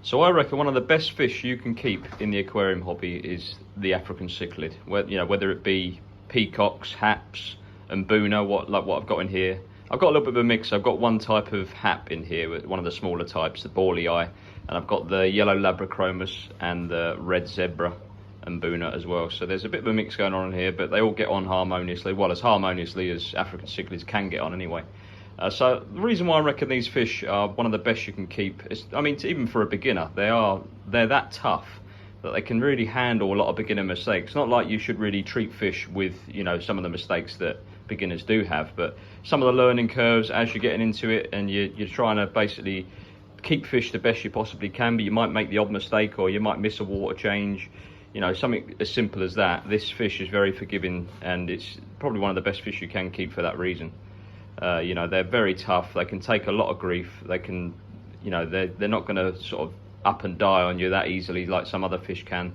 So I reckon one of the best fish you can keep in the aquarium hobby is the African cichlid. Whether it be peacocks, haps, and boona, like what I've got in here. I've got a little bit of a mix. I've got one type of hap in here, one of the smaller types, the bawley eye, and I've got the yellow labrachromis and the red zebra and boona as well. So there's a bit of a mix going on in here, but they all get on harmoniously, well, as harmoniously as African cichlids can get on anyway. So the reason why I reckon these fish are one of the best you can keep is, I mean, even for a beginner, they're that tough that they can really handle a lot of beginner mistakes. Not like you should really treat fish with, some of the mistakes that beginners do have, but some of the learning curves as you're getting into it, and you're trying to basically keep fish the best you possibly can, but you might make the odd mistake, or you might miss a water change. Something as simple as that. This fish is very forgiving, and it's probably one of the best fish you can keep for that reason. They're very tough. They can take a lot of grief. They can, they're not going to sort of up and die on you that easily like some other fish can.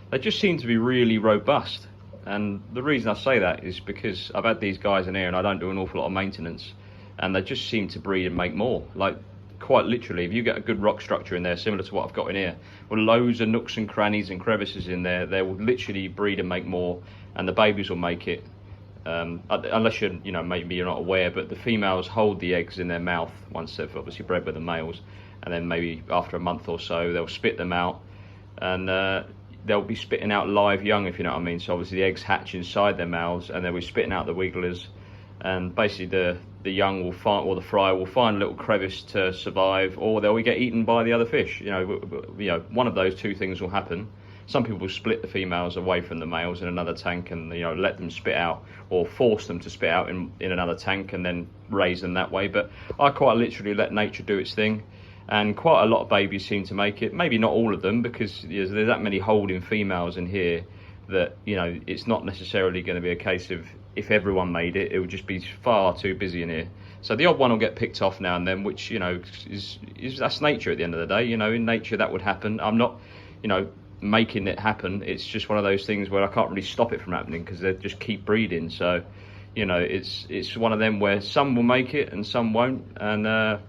They just seem to be really robust. And the reason I say that is because I've had these guys in here and I don't do an awful lot of maintenance, and they just seem to breed and make more. Like, quite literally, if you get a good rock structure in there, similar to what I've got in here, with loads of nooks and crannies and crevices in there, they will literally breed and make more, and the babies will make it. Unless maybe you're not aware, but the females hold the eggs in their mouth once they've obviously bred with the males, and then maybe after a month or so they'll spit them out, and they'll be spitting out live young, if you know what I mean. So obviously the eggs hatch inside their mouths, and they'll be spitting out the wigglers, and basically the young will find, or the fry will find a little crevice to survive, or they'll get eaten by the other fish. One of those two things will happen. Some people will split the females away from the males in another tank and let them spit out, or force them to spit out in another tank and then raise them that way. But I quite literally let nature do its thing, and quite a lot of babies seem to make it. Maybe not all of them, because there's that many holding females in here that it's not necessarily going to be a case of, if everyone made it, it would just be far too busy in here. So the odd one will get picked off now and then, which is that's nature at the end of the day. In nature that would happen. I'm not making it happen. It's just one of those things where I can't really stop it from happening, because they just keep breeding. So it's one of them where some will make it and some won't, and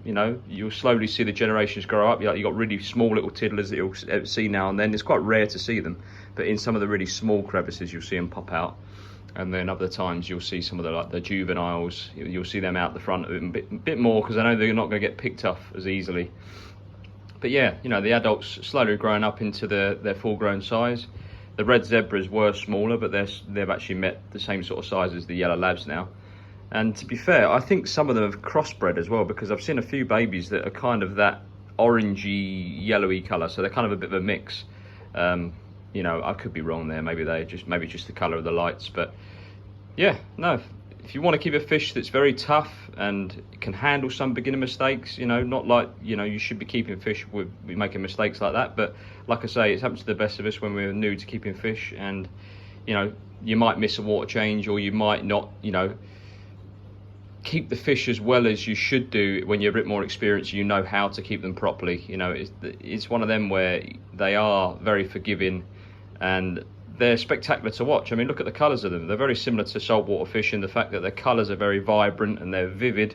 you'll slowly see the generations grow up. You've got really small little tiddlers that you'll see now and then. It's quite rare to see them, but in some of the really small crevices you'll see them pop out, and then other times you'll see some of the juveniles. You'll see them out the front of it a bit more, because I know they're not going to get picked off as easily. But yeah, the adults slowly growing up into their full-grown size. The red zebras were smaller, but they've actually met the same sort of size as the yellow labs now. And to be fair, I think some of them have crossbred as well, because I've seen a few babies that are kind of that orangey, yellowy colour, so they're kind of a bit of a mix. I could be wrong there. Maybe just the colour of the lights. But yeah, no. If you want to keep a fish that's very tough and can handle some beginner mistakes, not like, you should be keeping fish with making mistakes like that. But like I say, it's happened to the best of us when we're new to keeping fish, and, you might miss a water change, or you might not, keep the fish as well as you should do when you're a bit more experienced. You know how to keep them properly. It's one of them where they are very forgiving, and they're spectacular to watch. I mean, look at the colours of them. They're very similar to saltwater fish in the fact that their colours are very vibrant and they're vivid,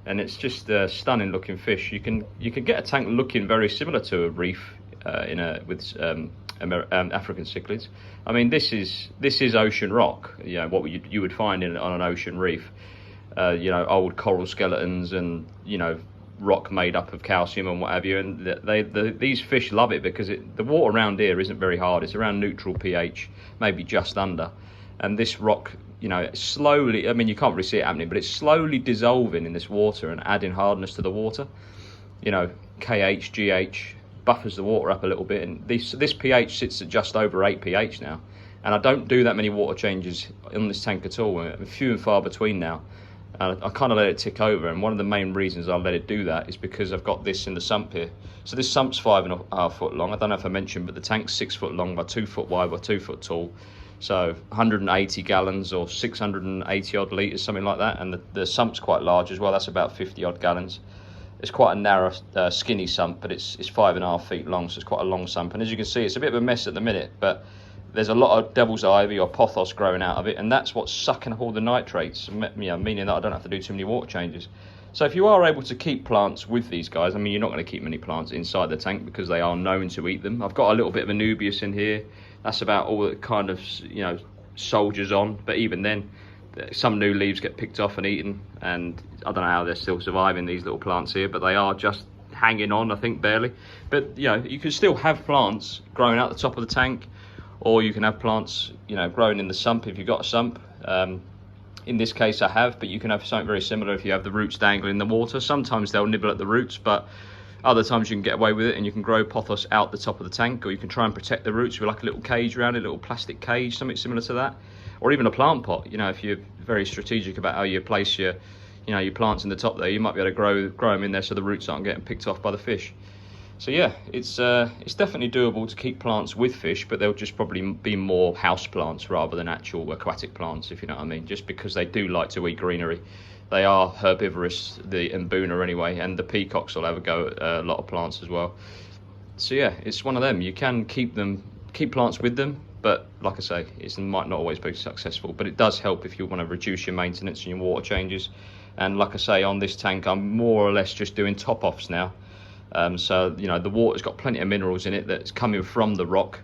and it's just a stunning looking fish. You can get a tank looking very similar to a reef with African cichlids. I mean, this is ocean rock. What you would find on an ocean reef. Old coral skeletons and rock made up of calcium and what have you, and these fish love it, because the water around here isn't very hard. It's around neutral pH, maybe just under, and this rock, slowly, I mean, you can't really see it happening, but it's slowly dissolving in this water and adding hardness to the water. KH, GH buffers the water up a little bit, and this pH sits at just over 8 pH now, and I don't do that many water changes in this tank at all. Few and far between now. I kind of let it tick over, and one of the main reasons I let it do that is because I've got this in the sump here. So this sump's 5.5 foot long. I don't know if I mentioned, but the tank's 6 foot long by 2 foot wide by 2 foot tall. So 180 gallons or 680 odd litres, something like that. And the sump's quite large as well. That's about 50 odd gallons. It's quite a narrow, skinny sump, but it's 5.5 feet long, so it's quite a long sump. And as you can see, it's a bit of a mess at the minute, but there's a lot of devil's ivy or pothos growing out of it, and that's what's sucking up all the nitrates, meaning that I don't have to do too many water changes. So if you are able to keep plants with these guys, I mean, you're not going to keep many plants inside the tank because they are known to eat them. I've got a little bit of Anubias in here. That's about all that kind of, you know, soldiers on. But even then, some new leaves get picked off and eaten. And I don't know how they're still surviving, these little plants here, but they are just hanging on, I think, barely. But, you know, you can still have plants growing out the top of the tank, or you can have plants, you know, growing in the sump if you've got a sump. In this case I have, but you can have something very similar if you have the roots dangling in the water. Sometimes they'll nibble at the roots, but other times you can get away with it and you can grow pothos out the top of the tank, or you can try and protect the roots with like a little cage around it, a little plastic cage, something similar to that, or even a plant pot. You know, if you're very strategic about how you place your, you know, your plants in the top there, you might be able to grow them in there so the roots aren't getting picked off by the fish. So yeah, it's definitely doable to keep plants with fish, but they'll just probably be more house plants rather than actual aquatic plants, if you know what I mean, just because they do like to eat greenery. They are herbivorous, the mbuna anyway, and the peacocks will have a go at a lot of plants as well. So yeah, it's one of them. You can keep plants with them, but like I say, it might not always be successful, but it does help if you want to reduce your maintenance and your water changes. And like I say, on this tank, I'm more or less just doing top-offs now. So, you know, the water's got plenty of minerals in it that's coming from the rock,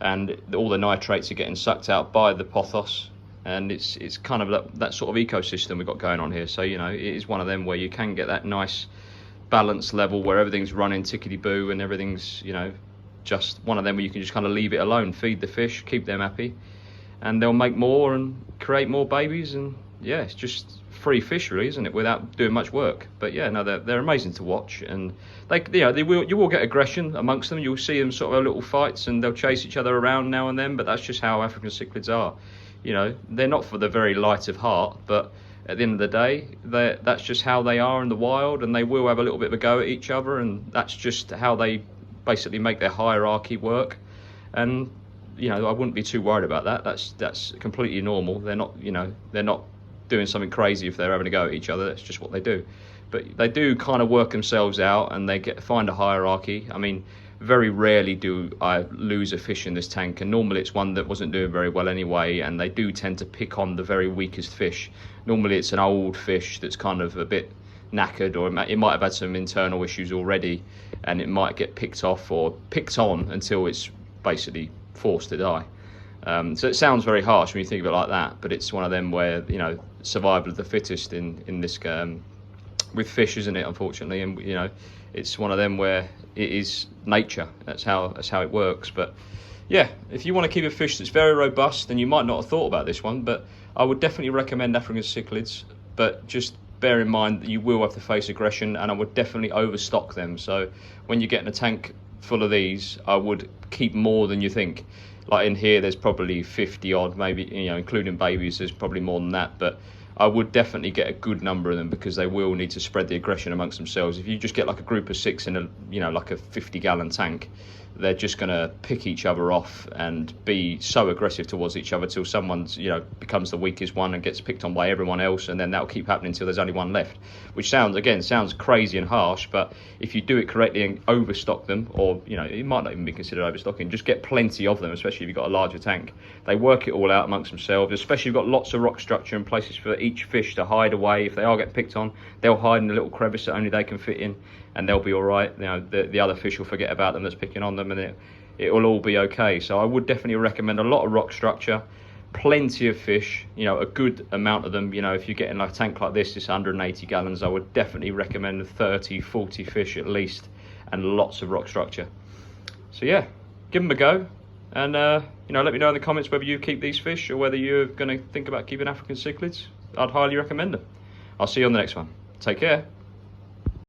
and all the nitrates are getting sucked out by the pothos, and it's kind of that sort of ecosystem we've got going on here. So, you know, it is one of them where you can get that nice balance level where everything's running tickety-boo and everything's, you know, just one of them where you can just kind of leave it alone, feed the fish, keep them happy, and they'll make more and create more babies. And yeah, it's just free fish really, isn't it, without doing much work. But yeah, no, they're amazing to watch, and they, you know, you will get aggression amongst them. You'll see them sort of little fights, and they'll chase each other around now and then, but that's just how African cichlids are. You know, they're not for the very light of heart, but at the end of the day, that's just how they are in the wild, and they will have a little bit of a go at each other, and that's just how they basically make their hierarchy work. And you know, I wouldn't be too worried about that. That's completely normal. They're not, you know, they're not doing something crazy if they're having a go at each other. That's just what they do. But they do kind of work themselves out, and they find a hierarchy. I mean, very rarely do I lose a fish in this tank, and normally it's one that wasn't doing very well anyway, and they do tend to pick on the very weakest fish. Normally it's an old fish that's kind of a bit knackered, or it might have had some internal issues already, and it might get picked off or picked on until it's basically forced to die. So it sounds very harsh when you think of it like that, but it's one of them where, you know, survival of the fittest in this with fish, isn't it, unfortunately. And you know, it's one of them where it is nature. That's how it works. But yeah, if you want to keep a fish that's very robust, then you might not have thought about this one, but I would definitely recommend African cichlids. But just bear in mind that you will have to face aggression, and I would definitely overstock them. So when you're getting a tank full of these, I would keep more than you think. Like in here, there's probably 50 odd, maybe, you know, including babies, there's probably more than that. But I would definitely get a good number of them, because they will need to spread the aggression amongst themselves. If you just get like a group of 6 in a, you know, like a 50-gallon tank, they're just going to pick each other off and be so aggressive towards each other till someone's, you know, becomes the weakest one and gets picked on by everyone else, and then that'll keep happening until there's only one left. Which sounds crazy and harsh, but if you do it correctly and overstock them, or, you know, it might not even be considered overstocking, just get plenty of them, especially if you've got a larger tank. They work it all out amongst themselves, especially if you've got lots of rock structure and places for each fish to hide away. If they are getting picked on, they'll hide in a little crevice that only they can fit in, and they'll be all right. You know, the other fish will forget about them that's picking on them, and it will all be okay. So I would definitely recommend a lot of rock structure, plenty of fish, you know, a good amount of them. You know, if you're getting like a tank like this, it's 180 gallons, I would definitely recommend 30, 40 fish at least, and lots of rock structure. So yeah, give them a go, and you know, let me know in the comments whether you keep these fish or whether you're going to think about keeping African cichlids. I'd highly recommend them. I'll see you on the next one. Take care.